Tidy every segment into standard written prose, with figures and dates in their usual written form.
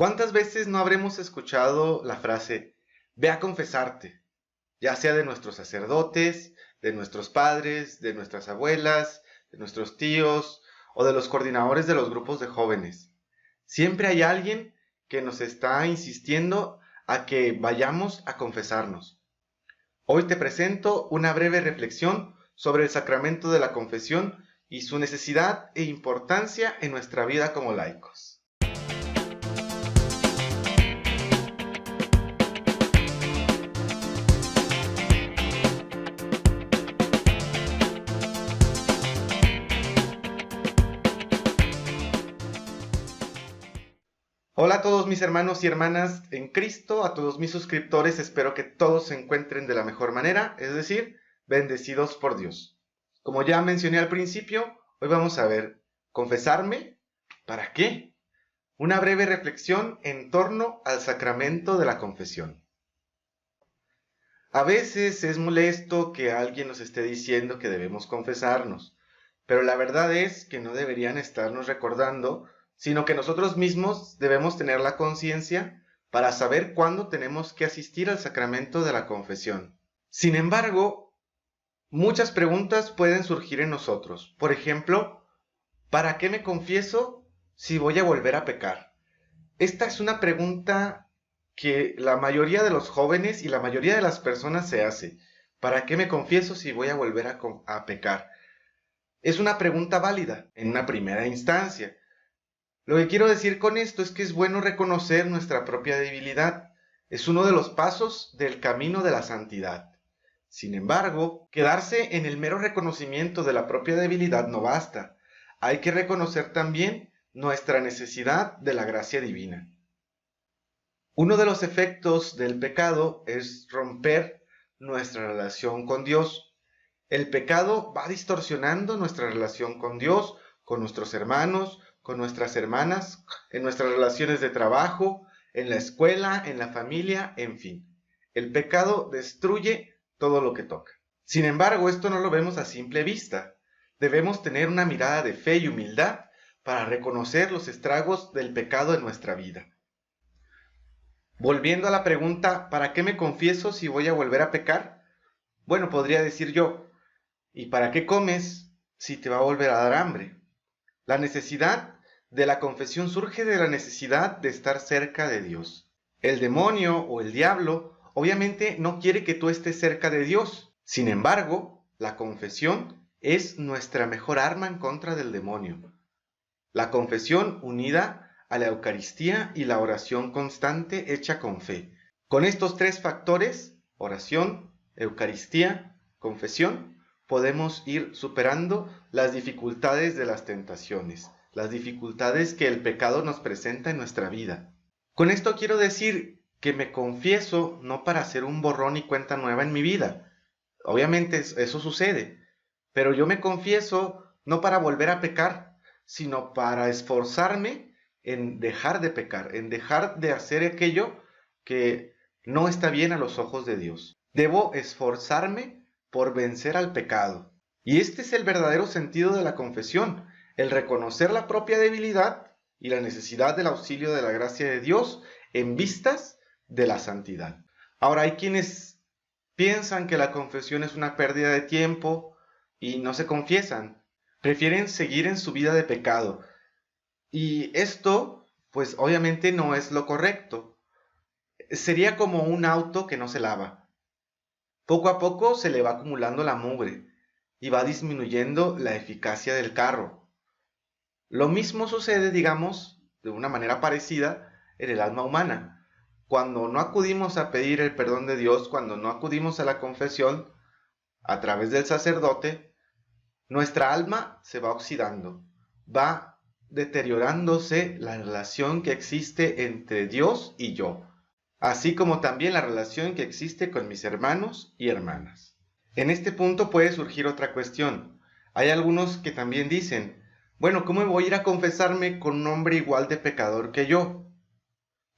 ¿Cuántas veces no habremos escuchado la frase, ve a confesarte? Ya sea de nuestros sacerdotes, de nuestros padres, de nuestras abuelas, de nuestros tíos o de los coordinadores de los grupos de jóvenes. Siempre hay alguien que nos está insistiendo a que vayamos a confesarnos. Hoy te presento una breve reflexión sobre el sacramento de la confesión y su necesidad e importancia en nuestra vida como laicos. Hola a todos mis hermanos y hermanas en Cristo, a todos mis suscriptores, espero que todos se encuentren de la mejor manera, es decir, bendecidos por Dios. Como ya mencioné al principio, hoy vamos a ver, ¿confesarme? ¿Para qué? Una breve reflexión en torno al sacramento de la confesión. A veces es molesto que alguien nos esté diciendo que debemos confesarnos, pero la verdad es que no deberían estarnos recordando, sino que nosotros mismos debemos tener la conciencia para saber cuándo tenemos que asistir al sacramento de la confesión. Sin embargo, muchas preguntas pueden surgir en nosotros. Por ejemplo, ¿para qué me confieso si voy a volver a pecar? Esta es una pregunta que la mayoría de los jóvenes y la mayoría de las personas se hace. ¿Para qué me confieso si voy a volver a pecar? Es una pregunta válida en una primera instancia. Lo que quiero decir con esto es que es bueno reconocer nuestra propia debilidad. Es uno de los pasos del camino de la santidad. Sin embargo, quedarse en el mero reconocimiento de la propia debilidad no basta. Hay que reconocer también nuestra necesidad de la gracia divina. Uno de los efectos del pecado es romper nuestra relación con Dios. El pecado va distorsionando nuestra relación con Dios, con nuestros hermanos, con nuestras hermanas, en nuestras relaciones de trabajo, en la escuela, en la familia, en fin. El pecado destruye todo lo que toca. Sin embargo, esto no lo vemos a simple vista. Debemos tener una mirada de fe y humildad para reconocer los estragos del pecado en nuestra vida. Volviendo a la pregunta, ¿para qué me confieso si voy a volver a pecar? Bueno, podría decir yo, ¿y para qué comes si te va a volver a dar hambre? La necesidad de la confesión surge de la necesidad de estar cerca de Dios. El demonio o el diablo obviamente no quiere que tú estés cerca de Dios. Sin embargo, la confesión es nuestra mejor arma en contra del demonio. La confesión unida a la Eucaristía y la oración constante hecha con fe. Con estos tres factores, oración, Eucaristía, confesión, podemos ir superando las dificultades de las tentaciones, las dificultades que el pecado nos presenta en nuestra vida. Con esto quiero decir que me confieso no para hacer un borrón y cuenta nueva en mi vida. Obviamente eso sucede, pero yo me confieso no para volver a pecar, sino para esforzarme en dejar de pecar, en dejar de hacer aquello que no está bien a los ojos de Dios. Debo esforzarme por vencer al pecado. Y este es el verdadero sentido de la confesión, el reconocer la propia debilidad y la necesidad del auxilio de la gracia de Dios en vistas de la santidad. Ahora, hay quienes piensan que la confesión es una pérdida de tiempo y no se confiesan. Prefieren seguir en su vida de pecado. Y esto, pues obviamente no es lo correcto. Sería como un auto que no se lava. Poco a poco se le va acumulando la mugre y va disminuyendo la eficacia del carro. Lo mismo sucede, digamos, de una manera parecida en el alma humana. Cuando no acudimos a pedir el perdón de Dios, cuando no acudimos a la confesión a través del sacerdote, nuestra alma se va oxidando, va deteriorándose la relación que existe entre Dios y yo, así como también la relación que existe con mis hermanos y hermanas. En este punto puede surgir otra cuestión. Hay algunos que también dicen, bueno, ¿cómo voy a ir a confesarme con un hombre igual de pecador que yo?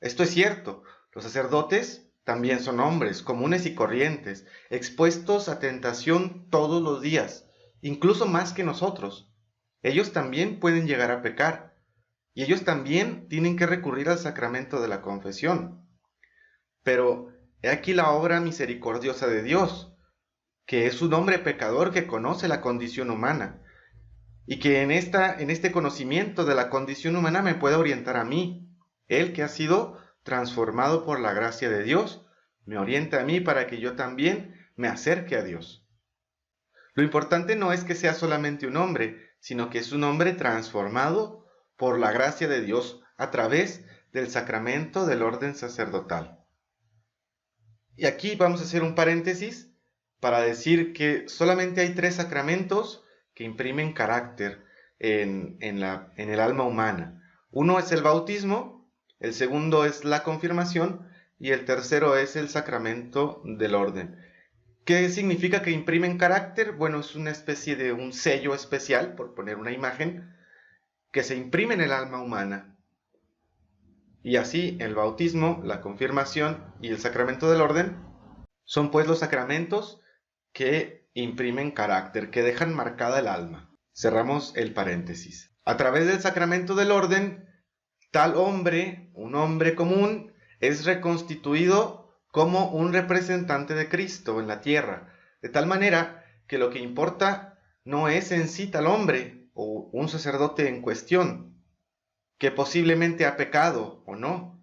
Esto es cierto, los sacerdotes también son hombres comunes y corrientes, expuestos a tentación todos los días, incluso más que nosotros. Ellos también pueden llegar a pecar. y ellos también tienen que recurrir al sacramento de la confesión. Pero he aquí la obra misericordiosa de Dios, que es un hombre pecador que conoce la condición humana y que en este conocimiento de la condición humana me puede orientar a mí. Él que ha sido transformado por la gracia de Dios, me orienta a mí para que yo también me acerque a Dios. Lo importante no es que sea solamente un hombre, sino que es un hombre transformado por la gracia de Dios a través del sacramento del orden sacerdotal. Y aquí vamos a hacer un paréntesis para decir que solamente hay 3 sacramentos que imprimen carácter en el alma humana. Uno es el bautismo, el segundo es la confirmación y el tercero es el sacramento del orden. ¿Qué significa que imprimen carácter? Bueno, es una especie de un sello especial, por poner una imagen, que se imprime en el alma humana. Y así el bautismo, la confirmación y el sacramento del orden son pues los sacramentos que imprimen carácter, que dejan marcada el alma. Cerramos el paréntesis. A través del sacramento del orden, tal hombre, un hombre común, es reconstituido como un representante de Cristo en la tierra, de tal manera que lo que importa no es en sí tal hombre o un sacerdote en cuestión, que posiblemente ha pecado o no,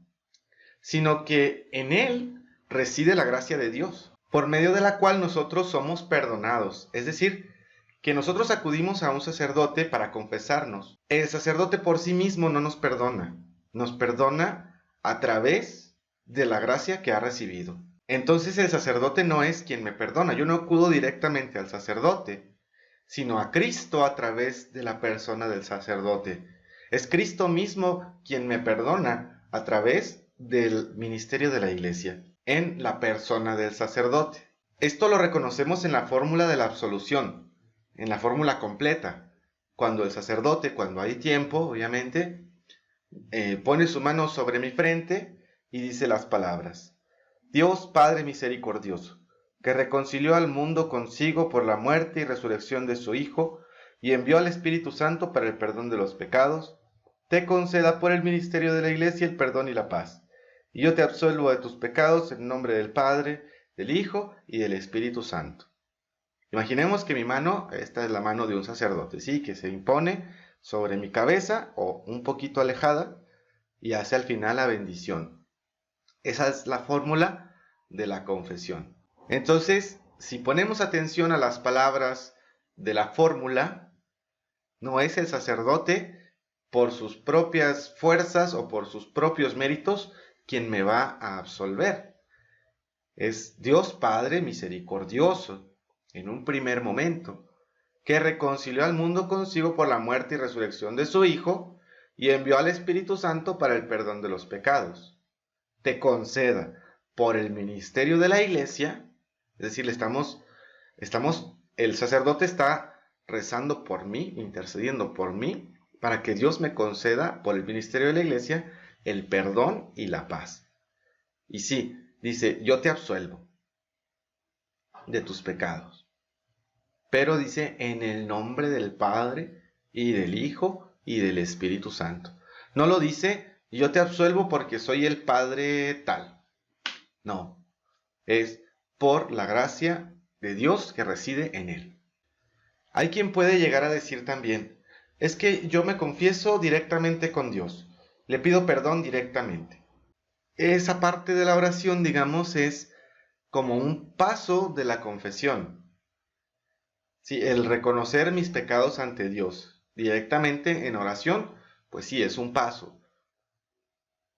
sino que en él reside la gracia de Dios, por medio de la cual nosotros somos perdonados, es decir, que nosotros acudimos a un sacerdote para confesarnos. El sacerdote por sí mismo no nos perdona a través de la gracia que ha recibido. Entonces el sacerdote no es quien me perdona, yo no acudo directamente al sacerdote, sino a Cristo a través de la persona del sacerdote. Es Cristo mismo quien me perdona a través del ministerio de la Iglesia, en la persona del sacerdote. Esto lo reconocemos en la fórmula de la absolución, en la fórmula completa, cuando el sacerdote, cuando hay tiempo, obviamente, pone su mano sobre mi frente y dice las palabras: Dios Padre misericordioso, que reconcilió al mundo consigo por la muerte y resurrección de su Hijo, y envió al Espíritu Santo para el perdón de los pecados, te conceda por el ministerio de la Iglesia el perdón y la paz. Y yo te absuelvo de tus pecados en nombre del Padre, del Hijo y del Espíritu Santo. Imaginemos que mi mano, esta es la mano de un sacerdote, ¿sí? Que se impone sobre mi cabeza o un poquito alejada y hace al final la bendición. Esa es la fórmula de la confesión. Entonces, si ponemos atención a las palabras de la fórmula, no es el sacerdote por sus propias fuerzas o por sus propios méritos quien me va a absolver. Es Dios Padre misericordioso, en un primer momento, que reconcilió al mundo consigo por la muerte y resurrección de su Hijo, y envió al Espíritu Santo para el perdón de los pecados. Te conceda por el ministerio de la Iglesia, es decir, el sacerdote está rezando por mí, intercediendo por mí, para que Dios me conceda por el ministerio de la Iglesia el perdón y la paz. Y sí, dice, yo te absuelvo de tus pecados. Pero dice, en el nombre del Padre y del Hijo y del Espíritu Santo. No lo dice, yo te absuelvo porque soy el Padre tal. No, es por la gracia de Dios que reside en él. Hay quien puede llegar a decir también, es que yo me confieso directamente con Dios, le pido perdón directamente. Esa parte de la oración, digamos, es como un paso de la confesión. Sí, el reconocer mis pecados ante Dios directamente en oración, pues sí, es un paso.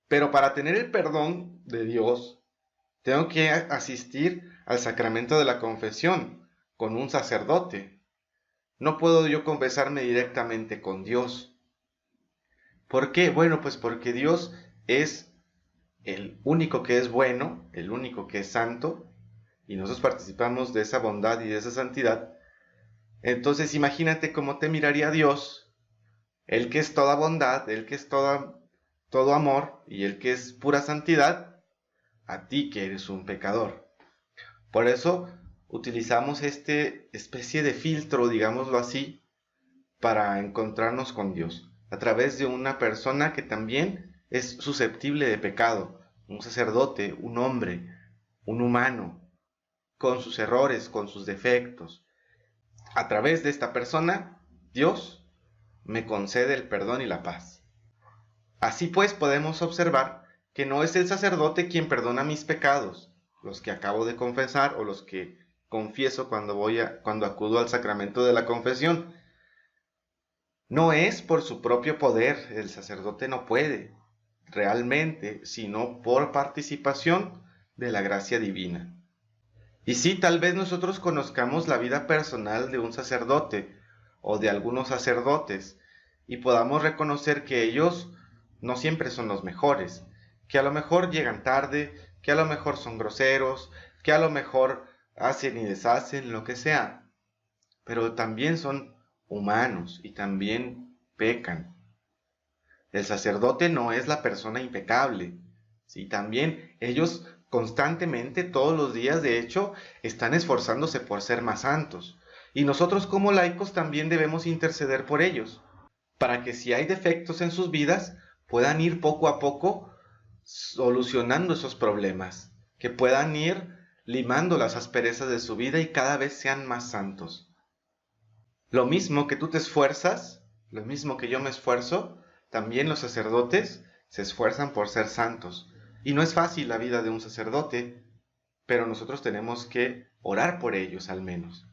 Pero para tener el perdón de Dios, tengo que asistir al sacramento de la confesión con un sacerdote. No puedo yo confesarme directamente con Dios. ¿Por qué? Bueno, pues porque Dios es el único que es bueno, el único que es santo, y nosotros participamos de esa bondad y de esa santidad. Entonces imagínate cómo te miraría Dios, el que es toda bondad, el que es todo amor y el que es pura santidad, a ti que eres un pecador. Por eso utilizamos esta especie de filtro, digámoslo así, para encontrarnos con Dios. a través de una persona que también es susceptible de pecado, un sacerdote, un hombre, un humano, con sus errores, con sus defectos. A través de esta persona, Dios me concede el perdón y la paz. Así pues, podemos observar que no es el sacerdote quien perdona mis pecados, los que acabo de confesar o los que confieso cuando acudo al sacramento de la confesión. No es por su propio poder, el sacerdote no puede realmente, sino por participación de la gracia divina. Y sí, tal vez nosotros conozcamos la vida personal de un sacerdote o de algunos sacerdotes y podamos reconocer que ellos no siempre son los mejores, que a lo mejor llegan tarde, que a lo mejor son groseros, que a lo mejor hacen y deshacen lo que sea, pero también son humanos y también pecan. El sacerdote no es la persona impecable, ¿sí? También ellos constantemente, todos los días, de hecho, están esforzándose por ser más santos. Y nosotros como laicos también debemos interceder por ellos, para que si hay defectos en sus vidas, puedan ir poco a poco solucionando esos problemas, que puedan ir limando las asperezas de su vida y cada vez sean más santos. Lo mismo que tú te esfuerzas, lo mismo que yo me esfuerzo, también los sacerdotes se esfuerzan por ser santos. Y no es fácil la vida de un sacerdote, pero nosotros tenemos que orar por ellos al menos.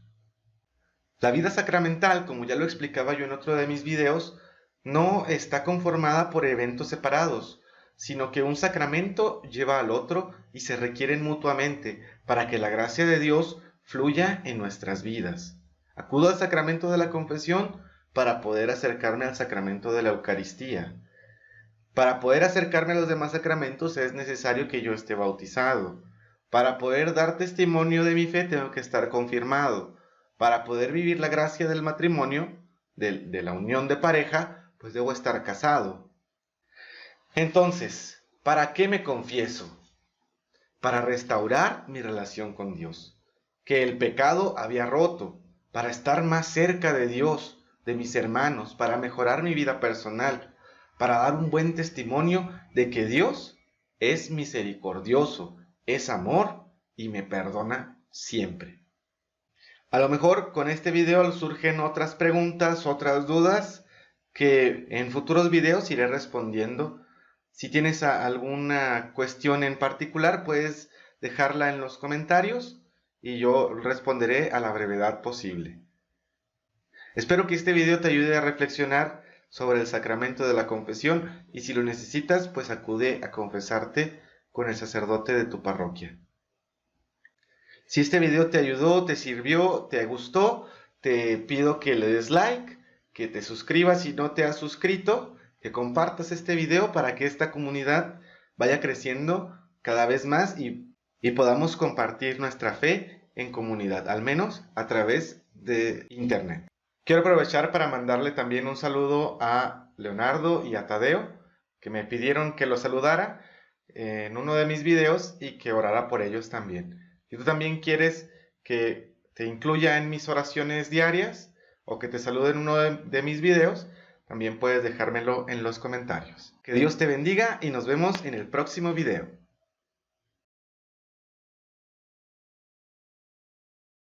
La vida sacramental, como ya lo explicaba yo en otro de mis videos, no está conformada por eventos separados, sino que un sacramento lleva al otro y se requieren mutuamente para que la gracia de Dios fluya en nuestras vidas. Acudo al sacramento de la confesión para poder acercarme al sacramento de la Eucaristía. Para poder acercarme a los demás sacramentos es necesario que yo esté bautizado. Para poder dar testimonio de mi fe tengo que estar confirmado. Para poder vivir la gracia del matrimonio, de la unión de pareja, pues debo estar casado. Entonces, ¿para qué me confieso? Para restaurar mi relación con Dios, que el pecado había roto, para estar más cerca de Dios, de mis hermanos, para mejorar mi vida personal, para dar un buen testimonio de que Dios es misericordioso, es amor y me perdona siempre. A lo mejor con este video surgen otras preguntas, otras dudas que en futuros videos iré respondiendo. Si tienes alguna cuestión en particular, puedes dejarla en los comentarios y yo responderé a la brevedad posible. Espero que este video te ayude a reflexionar sobre el sacramento de la confesión y si lo necesitas, pues acude a confesarte con el sacerdote de tu parroquia. Si este video te ayudó, te sirvió, te gustó, te pido que le des like, que te suscribas si no te has suscrito, que compartas este video para que esta comunidad vaya creciendo cada vez más y podamos compartir nuestra fe en comunidad, al menos a través de internet. Quiero aprovechar para mandarle también un saludo a Leonardo y a Tadeo, que me pidieron que los saludara en uno de mis videos y que orara por ellos también. Si tú también quieres que te incluya en mis oraciones diarias o que te salude en uno de mis videos, también puedes dejármelo en los comentarios. Que Dios te bendiga y nos vemos en el próximo video.